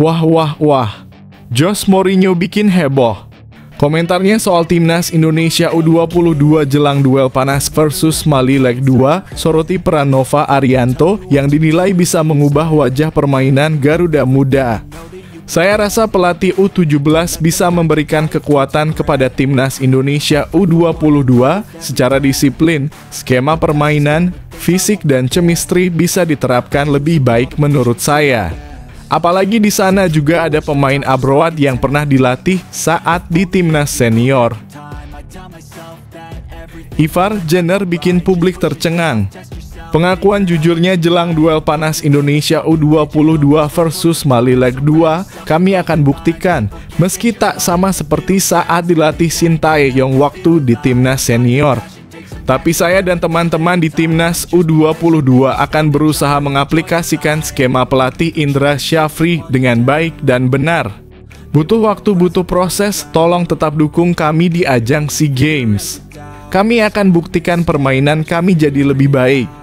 Wah wah wah, Jose Mourinho bikin heboh. Komentarnya soal timnas Indonesia U22 jelang duel panas versus Mali leg 2 soroti peran Nova Arianto yang dinilai bisa mengubah wajah permainan Garuda Muda. Saya rasa pelatih U17 bisa memberikan kekuatan kepada timnas Indonesia U22 secara disiplin, skema permainan, fisik dan chemistry bisa diterapkan lebih baik menurut saya. Apalagi di sana juga ada pemain abroad yang pernah dilatih saat di timnas senior. Ivar Jenner bikin publik tercengang. Pengakuan jujurnya jelang duel panas Indonesia U22 versus Mali leg 2, kami akan buktikan, meski tak sama seperti saat dilatih Sintayong waktu di timnas senior. Tapi saya dan teman-teman di timnas U22 akan berusaha mengaplikasikan skema pelatih Indra Syafri dengan baik dan benar. Butuh waktu, butuh proses, tolong tetap dukung kami di ajang SEA Games. Kami akan buktikan permainan kami jadi lebih baik.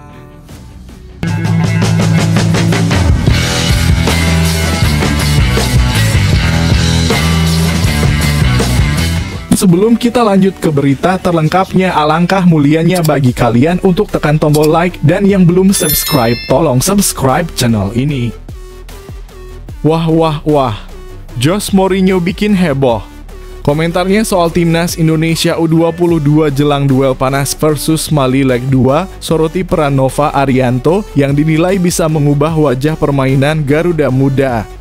Sebelum kita lanjut ke berita terlengkapnya, alangkah mulianya bagi kalian untuk tekan tombol like dan yang belum subscribe, tolong subscribe channel ini. Wah wah wah, Jose Mourinho bikin heboh. Komentarnya soal timnas Indonesia U22 jelang duel panas versus Mali leg 2 soroti peran Nova Arianto yang dinilai bisa mengubah wajah permainan Garuda Muda.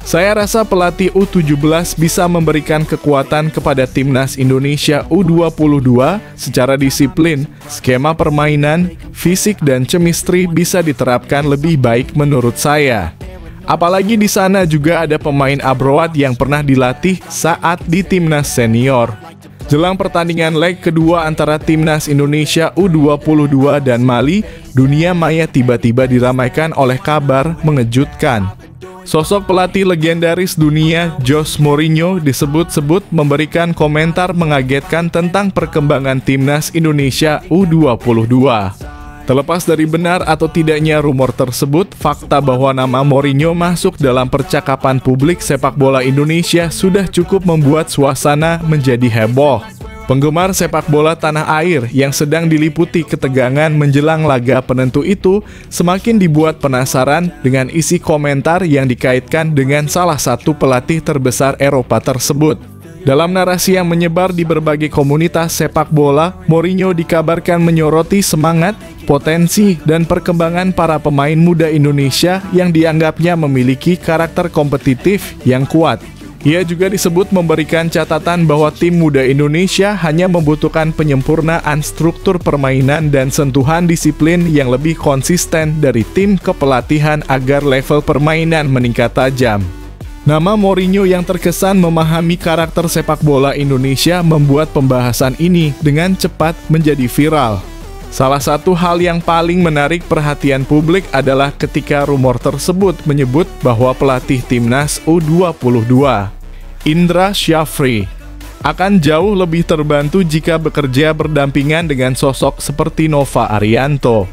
Saya rasa pelatih U17 bisa memberikan kekuatan kepada timnas Indonesia U22 secara disiplin, skema permainan, fisik dan chemistry bisa diterapkan lebih baik menurut saya. Apalagi di sana juga ada pemain abroad yang pernah dilatih saat di timnas senior. Jelang pertandingan leg kedua antara timnas Indonesia U22 dan Mali, dunia maya tiba-tiba diramaikan oleh kabar mengejutkan. Sosok pelatih legendaris dunia Jose Mourinho disebut-sebut memberikan komentar mengagetkan tentang perkembangan timnas Indonesia U22. Terlepas dari benar atau tidaknya rumor tersebut, fakta bahwa nama Mourinho masuk dalam percakapan publik sepak bola Indonesia sudah cukup membuat suasana menjadi heboh. Penggemar sepak bola tanah air yang sedang diliputi ketegangan menjelang laga penentu itu semakin dibuat penasaran dengan isi komentar yang dikaitkan dengan salah satu pelatih terbesar Eropa tersebut. Dalam narasi yang menyebar di berbagai komunitas sepak bola, Mourinho dikabarkan menyoroti semangat, potensi, dan perkembangan para pemain muda Indonesia yang dianggapnya memiliki karakter kompetitif yang kuat. Ia juga disebut memberikan catatan bahwa tim muda Indonesia hanya membutuhkan penyempurnaan struktur permainan dan sentuhan disiplin yang lebih konsisten dari tim kepelatihan agar level permainan meningkat tajam. Nama Mourinho yang terkesan memahami karakter sepak bola Indonesia membuat pembahasan ini dengan cepat menjadi viral. Salah satu hal yang paling menarik perhatian publik adalah ketika rumor tersebut menyebut bahwa pelatih timnas U22, Indra Syafri, akan jauh lebih terbantu jika bekerja berdampingan dengan sosok seperti Nova Arianto.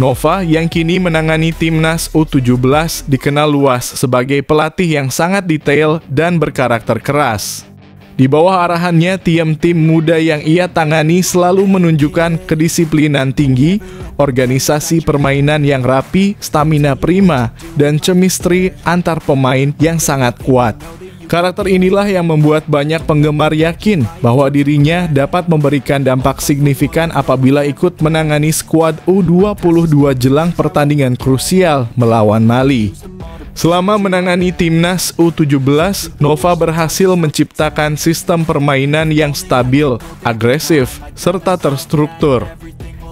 Nova yang kini menangani timnas U17 dikenal luas sebagai pelatih yang sangat detail dan berkarakter keras. Di bawah arahannya, tim muda yang ia tangani selalu menunjukkan kedisiplinan tinggi, organisasi permainan yang rapi, stamina prima, dan chemistry antar pemain yang sangat kuat. Karakter inilah yang membuat banyak penggemar yakin bahwa dirinya dapat memberikan dampak signifikan apabila ikut menangani skuad U22 jelang pertandingan krusial melawan Mali. Selama menangani timnas U17, Nova berhasil menciptakan sistem permainan yang stabil, agresif, serta terstruktur.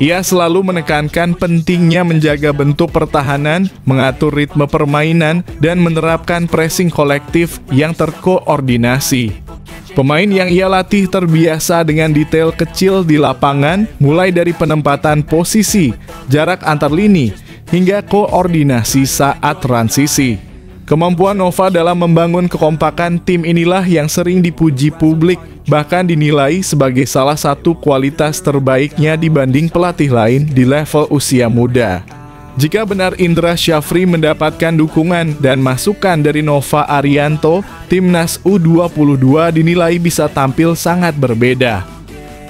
Ia selalu menekankan pentingnya menjaga bentuk pertahanan, mengatur ritme permainan, dan menerapkan pressing kolektif yang terkoordinasi. Pemain yang ia latih terbiasa dengan detail kecil di lapangan, mulai dari penempatan posisi, jarak antar lini, hingga koordinasi saat transisi. Kemampuan Nova dalam membangun kekompakan tim inilah yang sering dipuji publik, bahkan dinilai sebagai salah satu kualitas terbaiknya dibanding pelatih lain di level usia muda. Jika benar Indra Syafri mendapatkan dukungan dan masukan dari Nova Arianto, timnas U22 dinilai bisa tampil sangat berbeda.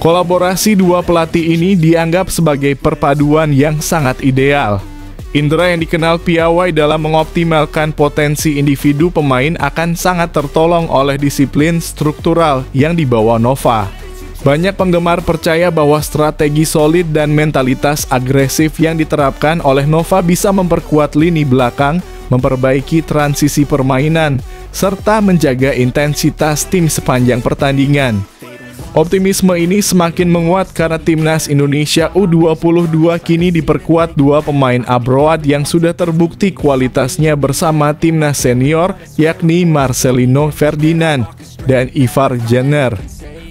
Kolaborasi dua pelatih ini dianggap sebagai perpaduan yang sangat ideal. Indra yang dikenal piawai dalam mengoptimalkan potensi individu pemain akan sangat tertolong oleh disiplin struktural yang dibawa Nova. Banyak penggemar percaya bahwa strategi solid dan mentalitas agresif yang diterapkan oleh Nova bisa memperkuat lini belakang, memperbaiki transisi permainan, serta menjaga intensitas tim sepanjang pertandingan. Optimisme ini semakin menguat karena timnas Indonesia U22 kini diperkuat dua pemain abroad yang sudah terbukti kualitasnya bersama timnas senior, yakni Marcelino Ferdinand dan Ivar Jenner.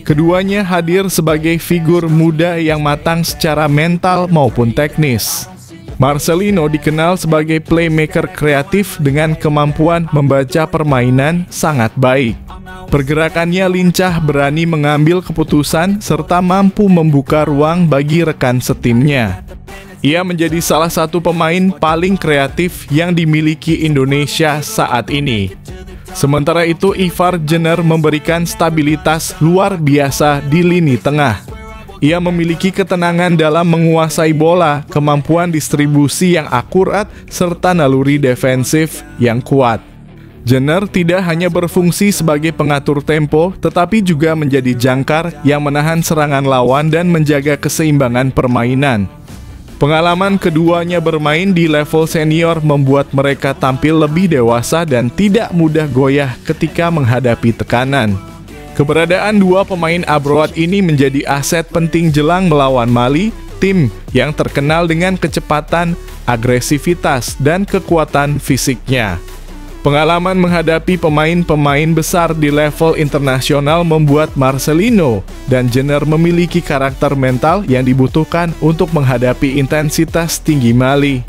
Keduanya hadir sebagai figur muda yang matang secara mental maupun teknis. Marcelino dikenal sebagai playmaker kreatif dengan kemampuan membaca permainan sangat baik. Pergerakannya lincah, berani mengambil keputusan, serta mampu membuka ruang bagi rekan setimnya. Ia menjadi salah satu pemain paling kreatif yang dimiliki Indonesia saat ini. Sementara itu, Ivar Jenner memberikan stabilitas luar biasa di lini tengah. Ia memiliki ketenangan dalam menguasai bola, kemampuan distribusi yang akurat, serta naluri defensif yang kuat. Jenner tidak hanya berfungsi sebagai pengatur tempo, tetapi juga menjadi jangkar yang menahan serangan lawan dan menjaga keseimbangan permainan. Pengalaman keduanya bermain di level senior membuat mereka tampil lebih dewasa dan tidak mudah goyah ketika menghadapi tekanan. Keberadaan dua pemain abroad ini menjadi aset penting jelang melawan Mali, tim yang terkenal dengan kecepatan, agresivitas, dan kekuatan fisiknya. Pengalaman menghadapi pemain-pemain besar di level internasional membuat Marcelino dan Jenner memiliki karakter mental yang dibutuhkan untuk menghadapi intensitas tinggi Mali.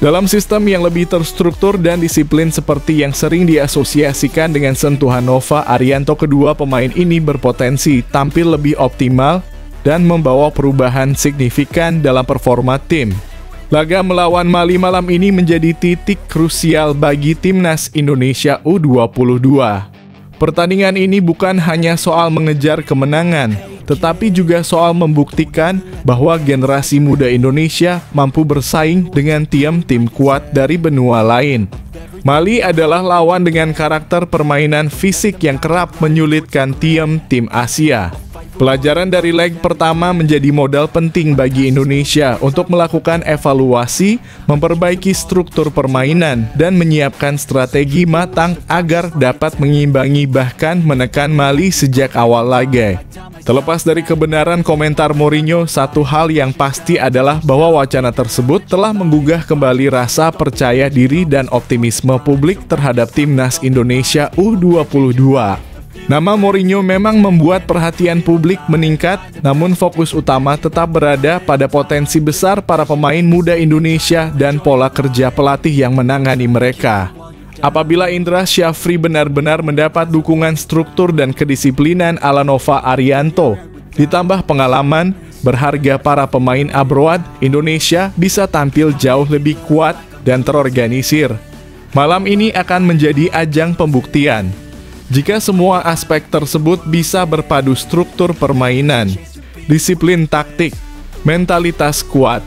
Dalam sistem yang lebih terstruktur dan disiplin seperti yang sering diasosiasikan dengan sentuhan Nova Arianto, kedua pemain ini berpotensi tampil lebih optimal dan membawa perubahan signifikan dalam performa tim. Laga melawan Mali malam ini menjadi titik krusial bagi timnas Indonesia U22. Pertandingan ini bukan hanya soal mengejar kemenangan, tetapi juga soal membuktikan bahwa generasi muda Indonesia mampu bersaing dengan tim-tim kuat dari benua lain. Mali adalah lawan dengan karakter permainan fisik yang kerap menyulitkan tim-tim Asia. Pelajaran dari leg pertama menjadi modal penting bagi Indonesia untuk melakukan evaluasi, memperbaiki struktur permainan, dan menyiapkan strategi matang agar dapat mengimbangi bahkan menekan Mali sejak awal laga. Terlepas dari kebenaran komentar Mourinho, satu hal yang pasti adalah bahwa wacana tersebut telah menggugah kembali rasa percaya diri dan optimisme publik terhadap timnas Indonesia U22. Nama Mourinho memang membuat perhatian publik meningkat, namun fokus utama tetap berada pada potensi besar para pemain muda Indonesia dan pola kerja pelatih yang menangani mereka. Apabila Indra Syafri benar-benar mendapat dukungan struktur dan kedisiplinan ala Nova Arianto, ditambah pengalaman berharga para pemain abroad, Indonesia bisa tampil jauh lebih kuat dan terorganisir. Malam ini akan menjadi ajang pembuktian. Jika semua aspek tersebut bisa berpadu, struktur permainan, disiplin taktik, mentalitas kuat,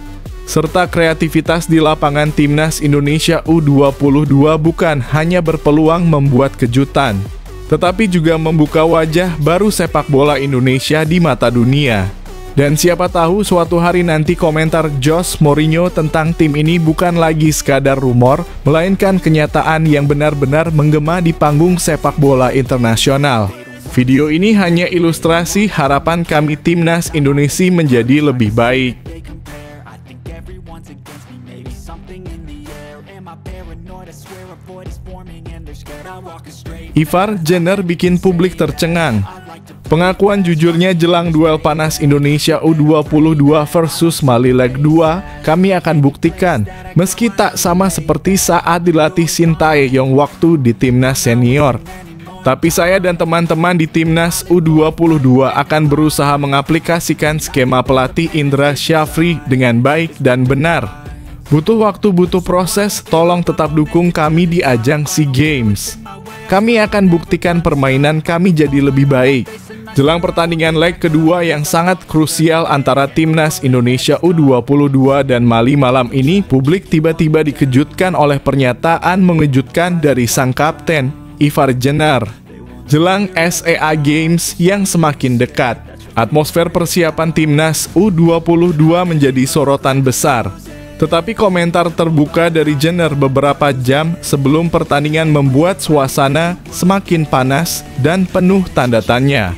serta kreativitas di lapangan, timnas Indonesia U22 bukan hanya berpeluang membuat kejutan, tetapi juga membuka wajah baru sepak bola Indonesia di mata dunia. Dan siapa tahu suatu hari nanti komentar Jose Mourinho tentang tim ini bukan lagi sekadar rumor, melainkan kenyataan yang benar-benar menggema di panggung sepak bola internasional. Video ini hanya ilustrasi harapan kami timnas Indonesia menjadi lebih baik. Ivar Jenner bikin publik tercengang. Pengakuan jujurnya jelang duel panas Indonesia U22 versus Mali leg 2, kami akan buktikan, meski tak sama seperti saat dilatih Sintayong waktu di timnas senior. Tapi saya dan teman-teman di timnas U22 akan berusaha mengaplikasikan skema pelatih Indra Syafri dengan baik dan benar. Butuh waktu, butuh proses, tolong tetap dukung kami di ajang SEA Games. Kami akan buktikan permainan kami jadi lebih baik. Jelang pertandingan leg kedua yang sangat krusial antara Timnas Indonesia U22 dan Mali malam ini, publik tiba-tiba dikejutkan oleh pernyataan mengejutkan dari sang kapten, Ivar Jenner. Jelang SEA Games yang semakin dekat, atmosfer persiapan Timnas U22 menjadi sorotan besar. Tetapi komentar terbuka dari Jenner beberapa jam sebelum pertandingan membuat suasana semakin panas dan penuh tanda tanya.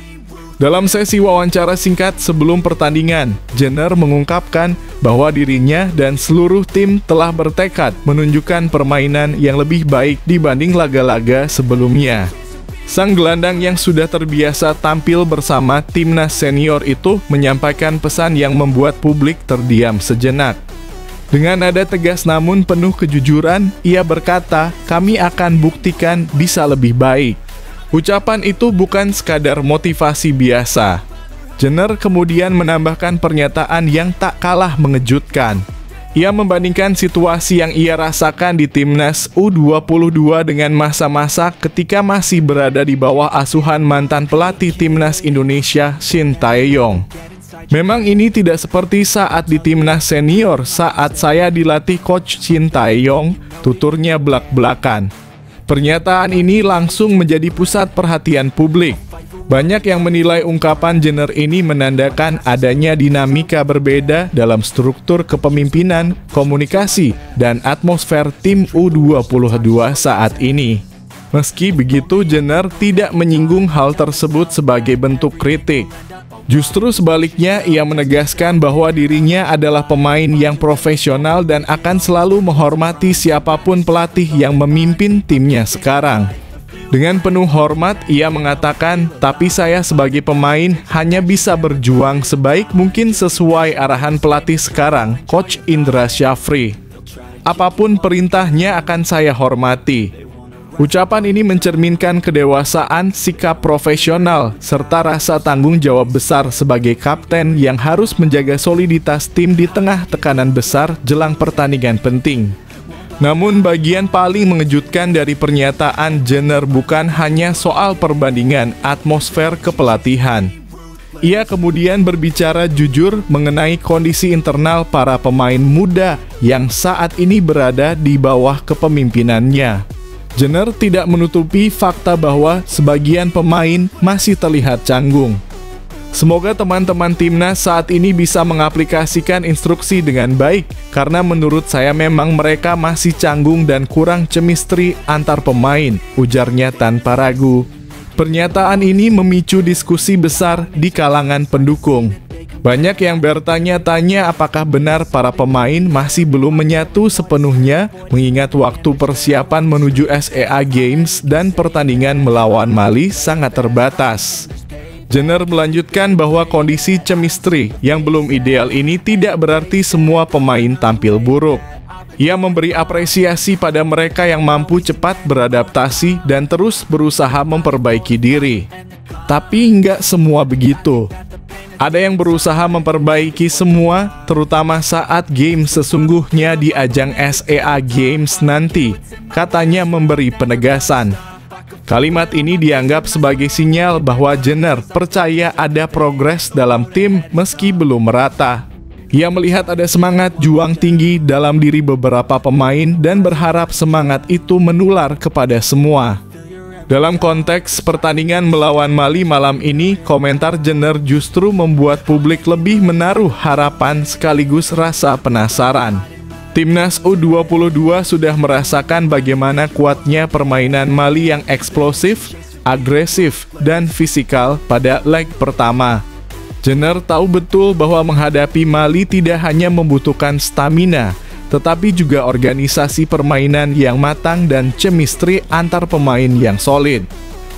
Dalam sesi wawancara singkat sebelum pertandingan, Jenner mengungkapkan bahwa dirinya dan seluruh tim telah bertekad menunjukkan permainan yang lebih baik dibanding laga-laga sebelumnya. Sang gelandang yang sudah terbiasa tampil bersama timnas senior itu menyampaikan pesan yang membuat publik terdiam sejenak. Dengan nada tegas namun penuh kejujuran, ia berkata, "Kami akan buktikan bisa lebih baik." Ucapan itu bukan sekadar motivasi biasa. Jenner kemudian menambahkan pernyataan yang tak kalah mengejutkan. Ia membandingkan situasi yang ia rasakan di Timnas U22 dengan masa-masa ketika masih berada di bawah asuhan mantan pelatih Timnas Indonesia, Shin Tae-yong. Memang ini tidak seperti saat di Timnas senior saat saya dilatih Coach Shin Tae-yong, tuturnya belak-belakan. Pernyataan ini langsung menjadi pusat perhatian publik. Banyak yang menilai ungkapan Jenner ini menandakan adanya dinamika berbeda dalam struktur kepemimpinan, komunikasi, dan atmosfer tim U22 saat ini. Meski begitu, Jenner tidak menyinggung hal tersebut sebagai bentuk kritik. Justru sebaliknya, ia menegaskan bahwa dirinya adalah pemain yang profesional dan akan selalu menghormati siapapun pelatih yang memimpin timnya sekarang. Dengan penuh hormat, ia mengatakan, "Tapi saya sebagai pemain hanya bisa berjuang sebaik mungkin sesuai arahan pelatih sekarang, Coach Indra Syafri. Apapun perintahnya akan saya hormati." Ucapan ini mencerminkan kedewasaan, sikap profesional, serta rasa tanggung jawab besar sebagai kapten yang harus menjaga soliditas tim di tengah tekanan besar jelang pertandingan penting. Namun bagian paling mengejutkan dari pernyataan Jenner bukan hanya soal perbandingan atmosfer kepelatihan. Ia kemudian berbicara jujur mengenai kondisi internal para pemain muda yang saat ini berada di bawah kepemimpinannya. Jenner tidak menutupi fakta bahwa sebagian pemain masih terlihat canggung. Semoga teman-teman timnas saat ini bisa mengaplikasikan instruksi dengan baik, karena menurut saya memang mereka masih canggung dan kurang chemistry antar pemain, ujarnya tanpa ragu. Pernyataan ini memicu diskusi besar di kalangan pendukung. Banyak yang bertanya-tanya apakah benar para pemain masih belum menyatu sepenuhnya mengingat waktu persiapan menuju SEA Games dan pertandingan melawan Mali sangat terbatas. Jenner melanjutkan bahwa kondisi chemistry yang belum ideal ini tidak berarti semua pemain tampil buruk. Ia memberi apresiasi pada mereka yang mampu cepat beradaptasi dan terus berusaha memperbaiki diri. Tapi nggak semua begitu. Ada yang berusaha memperbaiki semua, terutama saat game sesungguhnya di ajang SEA Games nanti, katanya memberi penegasan. Kalimat ini dianggap sebagai sinyal bahwa Jenner percaya ada progres dalam tim meski belum merata. Ia melihat ada semangat juang tinggi dalam diri beberapa pemain dan berharap semangat itu menular kepada semua. Dalam konteks pertandingan melawan Mali malam ini, komentar Jenner justru membuat publik lebih menaruh harapan sekaligus rasa penasaran. Timnas U22 sudah merasakan bagaimana kuatnya permainan Mali yang eksplosif, agresif, dan fisikal pada leg pertama. Jenner tahu betul bahwa menghadapi Mali tidak hanya membutuhkan stamina, tetapi juga organisasi permainan yang matang dan chemistry antar pemain yang solid.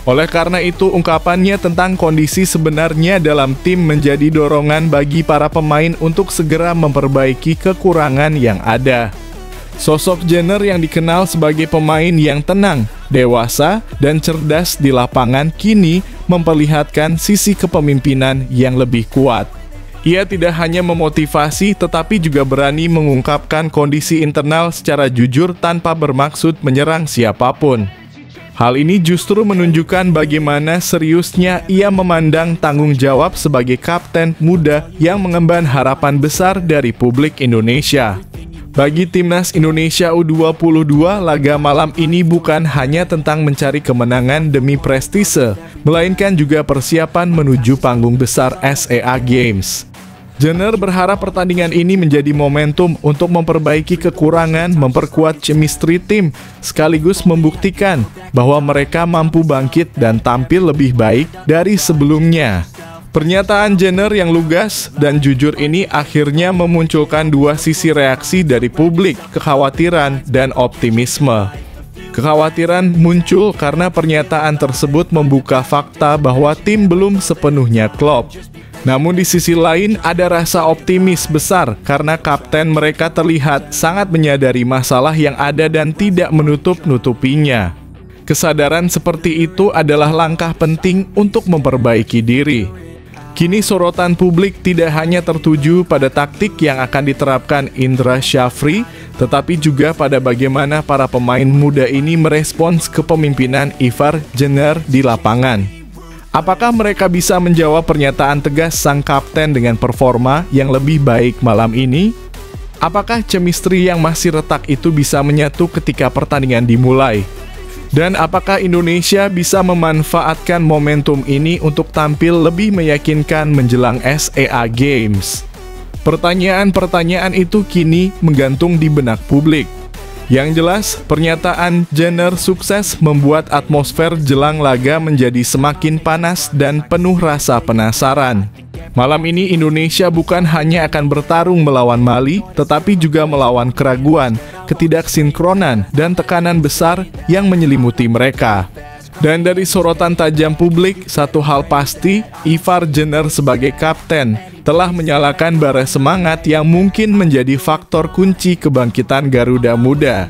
Oleh karena itu, ungkapannya tentang kondisi sebenarnya dalam tim menjadi dorongan bagi para pemain untuk segera memperbaiki kekurangan yang ada. Sosok Jenner yang dikenal sebagai pemain yang tenang, dewasa, dan cerdas di lapangan kini memperlihatkan sisi kepemimpinan yang lebih kuat. Ia tidak hanya memotivasi, tetapi juga berani mengungkapkan kondisi internal secara jujur tanpa bermaksud menyerang siapapun. Hal ini justru menunjukkan bagaimana seriusnya ia memandang tanggung jawab sebagai kapten muda yang mengemban harapan besar dari publik Indonesia. Bagi Timnas Indonesia U22, laga malam ini bukan hanya tentang mencari kemenangan demi prestise, melainkan juga persiapan menuju panggung besar SEA Games. Jenner berharap pertandingan ini menjadi momentum untuk memperbaiki kekurangan, memperkuat chemistry tim, sekaligus membuktikan bahwa mereka mampu bangkit dan tampil lebih baik dari sebelumnya. Pernyataan Jenner yang lugas dan jujur ini akhirnya memunculkan dua sisi reaksi dari publik, kekhawatiran dan optimisme. Kekhawatiran muncul karena pernyataan tersebut membuka fakta bahwa tim belum sepenuhnya klop. Namun di sisi lain ada rasa optimis besar karena kapten mereka terlihat sangat menyadari masalah yang ada dan tidak menutup-nutupinya. Kesadaran seperti itu adalah langkah penting untuk memperbaiki diri. Kini sorotan publik tidak hanya tertuju pada taktik yang akan diterapkan Indra Syafri, tetapi juga pada bagaimana para pemain muda ini merespons kepemimpinan Ivar Jenner di lapangan. Apakah mereka bisa menjawab pernyataan tegas sang kapten dengan performa yang lebih baik malam ini? Apakah chemistry yang masih retak itu bisa menyatu ketika pertandingan dimulai? Dan apakah Indonesia bisa memanfaatkan momentum ini untuk tampil lebih meyakinkan menjelang SEA Games? Pertanyaan-pertanyaan itu kini menggantung di benak publik. Yang jelas, pernyataan Jenner sukses membuat atmosfer jelang laga menjadi semakin panas dan penuh rasa penasaran. Malam ini Indonesia bukan hanya akan bertarung melawan Mali, tetapi juga melawan keraguan, ketidaksinkronan, dan tekanan besar yang menyelimuti mereka. Dan dari sorotan tajam publik, satu hal pasti, Ivar Jenner sebagai kapten telah menyalakan bara semangat yang mungkin menjadi faktor kunci kebangkitan Garuda Muda.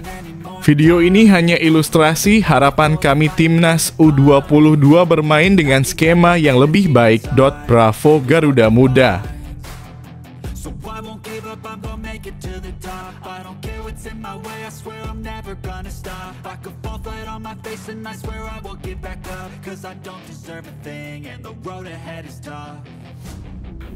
Video ini hanya ilustrasi harapan kami Timnas U22 bermain dengan skema yang lebih baik. Bravo Garuda Muda.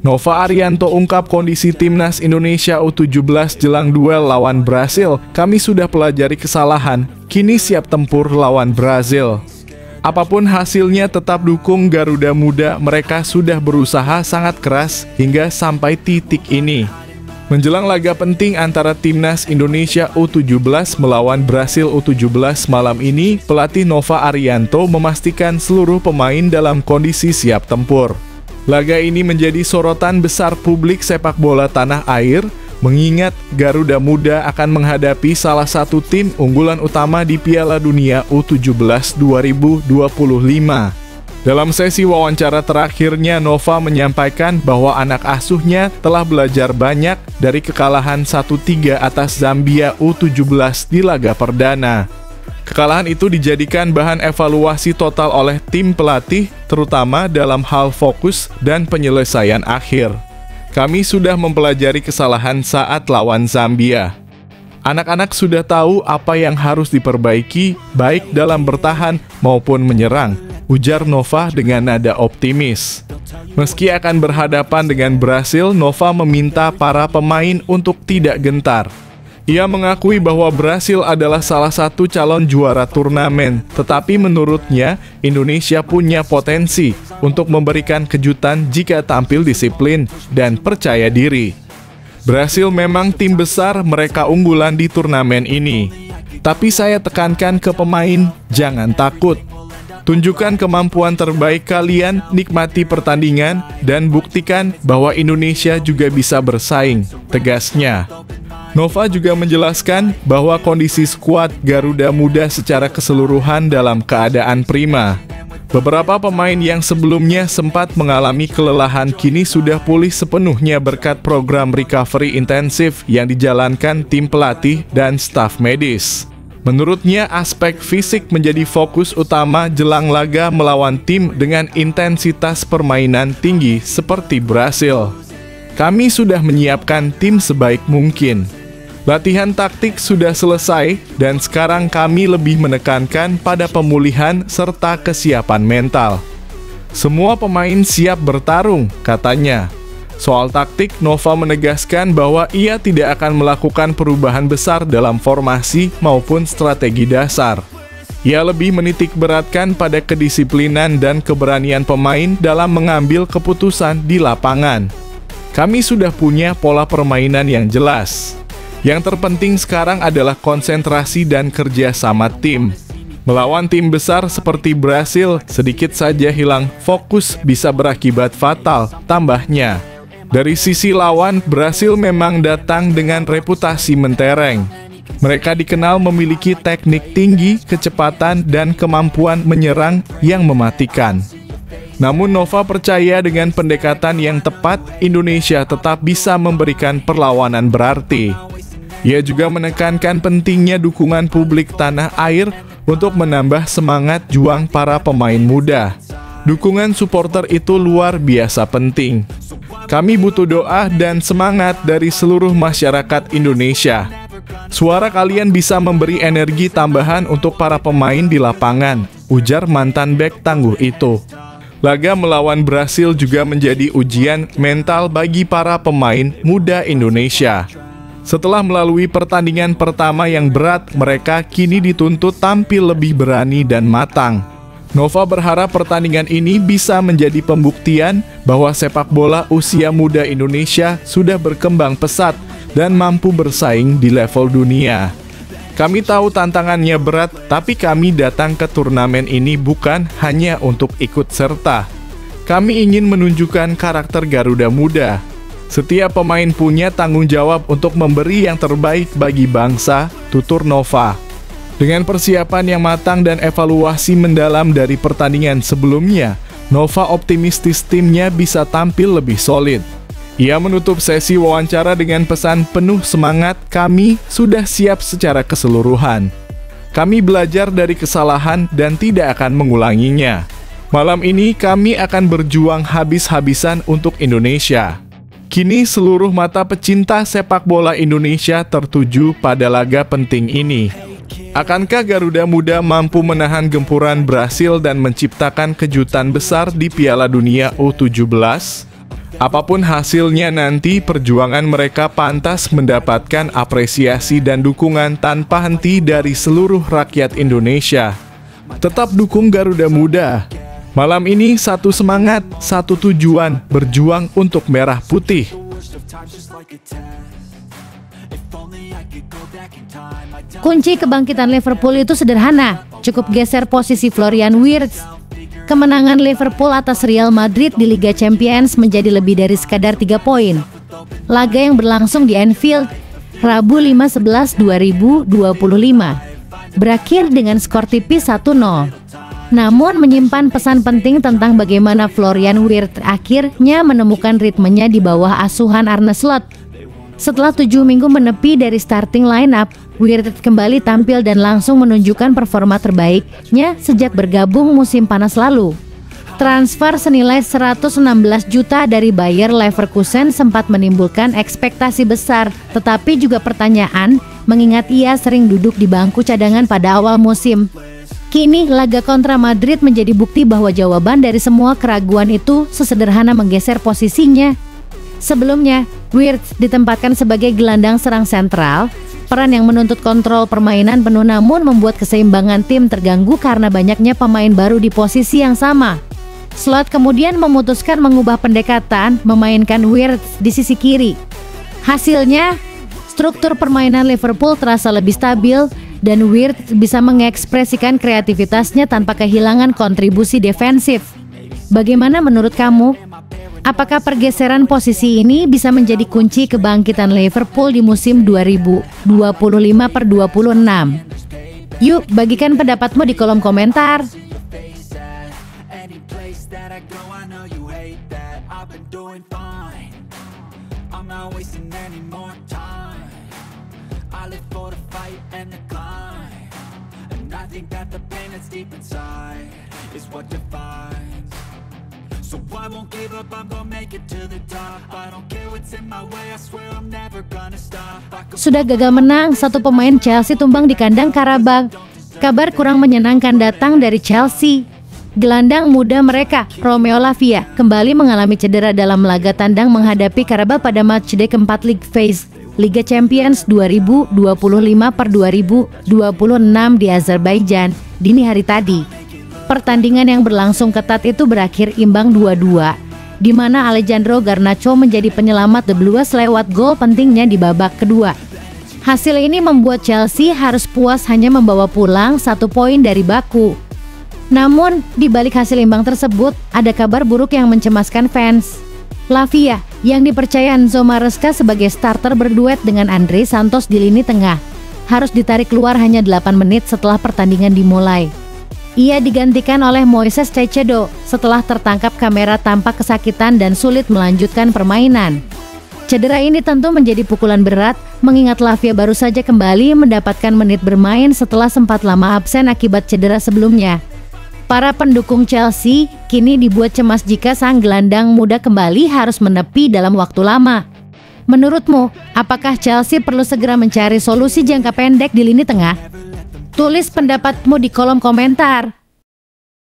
Nova Arianto ungkap kondisi Timnas Indonesia U17 jelang duel lawan Brasil. Kami sudah pelajari kesalahan, kini siap tempur lawan Brasil. Apapun hasilnya tetap dukung Garuda Muda, mereka sudah berusaha sangat keras hingga sampai titik ini. Menjelang laga penting antara Timnas Indonesia U17 melawan Brasil U17 malam ini, pelatih Nova Arianto memastikan seluruh pemain dalam kondisi siap tempur. Laga ini menjadi sorotan besar publik sepak bola tanah air, mengingat Garuda Muda akan menghadapi salah satu tim unggulan utama di Piala Dunia U17 2025. Dalam sesi wawancara terakhirnya, Nova menyampaikan bahwa anak asuhnya telah belajar banyak dari kekalahan 1-3 atas Zambia U17 di laga perdana. Kekalahan itu dijadikan bahan evaluasi total oleh tim pelatih, terutama dalam hal fokus dan penyelesaian akhir. Kami sudah mempelajari kesalahan saat lawan Zambia. Anak-anak sudah tahu apa yang harus diperbaiki, baik dalam bertahan maupun menyerang, ujar Nova dengan nada optimis. Meski akan berhadapan dengan Brasil, Nova meminta para pemain untuk tidak gentar. Ia mengakui bahwa Brasil adalah salah satu calon juara turnamen, tetapi menurutnya Indonesia punya potensi untuk memberikan kejutan jika tampil disiplin dan percaya diri. Brasil memang tim besar, mereka unggulan di turnamen ini. Tapi saya tekankan ke pemain, jangan takut. Tunjukkan kemampuan terbaik kalian, nikmati pertandingan, dan buktikan bahwa Indonesia juga bisa bersaing, tegasnya. Nova juga menjelaskan bahwa kondisi skuad Garuda Muda secara keseluruhan dalam keadaan prima. Beberapa pemain yang sebelumnya sempat mengalami kelelahan kini sudah pulih sepenuhnya berkat program recovery intensif yang dijalankan tim pelatih dan staf medis. Menurutnya, aspek fisik menjadi fokus utama jelang laga melawan tim dengan intensitas permainan tinggi seperti Brasil. Kami sudah menyiapkan tim sebaik mungkin. Latihan taktik sudah selesai dan sekarang kami lebih menekankan pada pemulihan serta kesiapan mental. Semua pemain siap bertarung, katanya. Soal taktik, Nova menegaskan bahwa ia tidak akan melakukan perubahan besar dalam formasi maupun strategi dasar. Ia lebih menitik beratkan pada kedisiplinan dan keberanian pemain dalam mengambil keputusan di lapangan. Kami sudah punya pola permainan yang jelas. Yang terpenting sekarang adalah konsentrasi dan kerja sama tim. Melawan tim besar seperti Brasil, sedikit saja hilang fokus bisa berakibat fatal, tambahnya. Dari sisi lawan, Brasil memang datang dengan reputasi mentereng. Mereka dikenal memiliki teknik tinggi, kecepatan, dan kemampuan menyerang yang mematikan. Namun Nova percaya dengan pendekatan yang tepat, Indonesia tetap bisa memberikan perlawanan berarti. Ia juga menekankan pentingnya dukungan publik tanah air untuk menambah semangat juang para pemain muda. Dukungan supporter itu luar biasa penting. Kami butuh doa dan semangat dari seluruh masyarakat Indonesia. Suara kalian bisa memberi energi tambahan untuk para pemain di lapangan, ujar mantan bek tangguh itu. Laga melawan Brasil juga menjadi ujian mental bagi para pemain muda Indonesia. Setelah melalui pertandingan pertama yang berat, mereka kini dituntut tampil lebih berani dan matang. Nova berharap pertandingan ini bisa menjadi pembuktian bahwa sepak bola usia muda Indonesia sudah berkembang pesat dan mampu bersaing di level dunia. Kami tahu tantangannya berat, tapi kami datang ke turnamen ini bukan hanya untuk ikut serta. Kami ingin menunjukkan karakter Garuda Muda. Setiap pemain punya tanggung jawab untuk memberi yang terbaik bagi bangsa, tutur Nova. Dengan persiapan yang matang dan evaluasi mendalam dari pertandingan sebelumnya, Nova optimistis timnya bisa tampil lebih solid. Ia menutup sesi wawancara dengan pesan penuh semangat, kami sudah siap secara keseluruhan. Kami belajar dari kesalahan dan tidak akan mengulanginya. Malam ini kami akan berjuang habis-habisan untuk Indonesia. Kini seluruh mata pecinta sepak bola Indonesia tertuju pada laga penting ini. Akankah Garuda Muda mampu menahan gempuran Brasil dan menciptakan kejutan besar di Piala Dunia U17? Apapun hasilnya nanti, perjuangan mereka pantas mendapatkan apresiasi dan dukungan tanpa henti dari seluruh rakyat Indonesia. Tetap dukung Garuda Muda. Malam ini satu semangat, satu tujuan, berjuang untuk merah putih. Kunci kebangkitan Liverpool itu sederhana, cukup geser posisi Florian Wirtz. Kemenangan Liverpool atas Real Madrid di Liga Champions menjadi lebih dari sekadar 3 poin. Laga yang berlangsung di Anfield, Rabu 5/11/2025, berakhir dengan skor tipis 1-0. Namun menyimpan pesan penting tentang bagaimana Florian Wirtz akhirnya menemukan ritmenya di bawah asuhan Arne Slot. Setelah 7 minggu menepi dari starting lineup, Wirtz kembali tampil dan langsung menunjukkan performa terbaiknya sejak bergabung musim panas lalu. Transfer senilai 116 juta dari Bayer Leverkusen sempat menimbulkan ekspektasi besar, tetapi juga pertanyaan mengingat ia sering duduk di bangku cadangan pada awal musim. Kini laga kontra Madrid menjadi bukti bahwa jawaban dari semua keraguan itu sesederhana menggeser posisinya. Sebelumnya, Wirtz ditempatkan sebagai gelandang serang sentral, peran yang menuntut kontrol permainan penuh namun membuat keseimbangan tim terganggu karena banyaknya pemain baru di posisi yang sama. Slot kemudian memutuskan mengubah pendekatan, memainkan Wirtz di sisi kiri. Hasilnya, struktur permainan Liverpool terasa lebih stabil dan Wirtz bisa mengekspresikan kreativitasnya tanpa kehilangan kontribusi defensif. Bagaimana menurut kamu? Apakah pergeseran posisi ini bisa menjadi kunci kebangkitan Liverpool di musim 2025/26? Yuk, bagikan pendapatmu di kolom komentar. I live for the fight and the climb, and I think that the pain that's deep inside is what defines. So I won't give up, I'm gonna make it to the top. I don't care what's in my way, I swear I'm never gonna stop. I could Sudah gagal menang, satu pemain Chelsea tumbang di kandang Karabag. Kabar kurang menyenangkan datang dari Chelsea. Gelandang muda mereka, Romeo Lavia, kembali mengalami cedera dalam laga tandang menghadapi Karabag pada matchday keempat League Phase Liga Champions 2025/2026 di Azerbaijan dini hari tadi. Pertandingan yang berlangsung ketat itu berakhir imbang 2-2, di mana Alejandro Garnacho menjadi penyelamat The Blues lewat gol pentingnya di babak kedua. Hasil ini membuat Chelsea harus puas hanya membawa pulang 1 poin dari Baku. Namun, di balik hasil imbang tersebut, ada kabar buruk yang mencemaskan fans. Lavia, yang dipercaya Enzo Maresca sebagai starter berduet dengan Andre Santos di lini tengah, harus ditarik keluar hanya 8 menit setelah pertandingan dimulai. Ia digantikan oleh Moises Caicedo setelah tertangkap kamera tampak kesakitan dan sulit melanjutkan permainan. Cedera ini tentu menjadi pukulan berat, mengingat Lavia baru saja kembali mendapatkan menit bermain setelah sempat lama absen akibat cedera sebelumnya. Para pendukung Chelsea kini dibuat cemas jika sang gelandang muda kembali harus menepi dalam waktu lama. Menurutmu, apakah Chelsea perlu segera mencari solusi jangka pendek di lini tengah? Tulis pendapatmu di kolom komentar.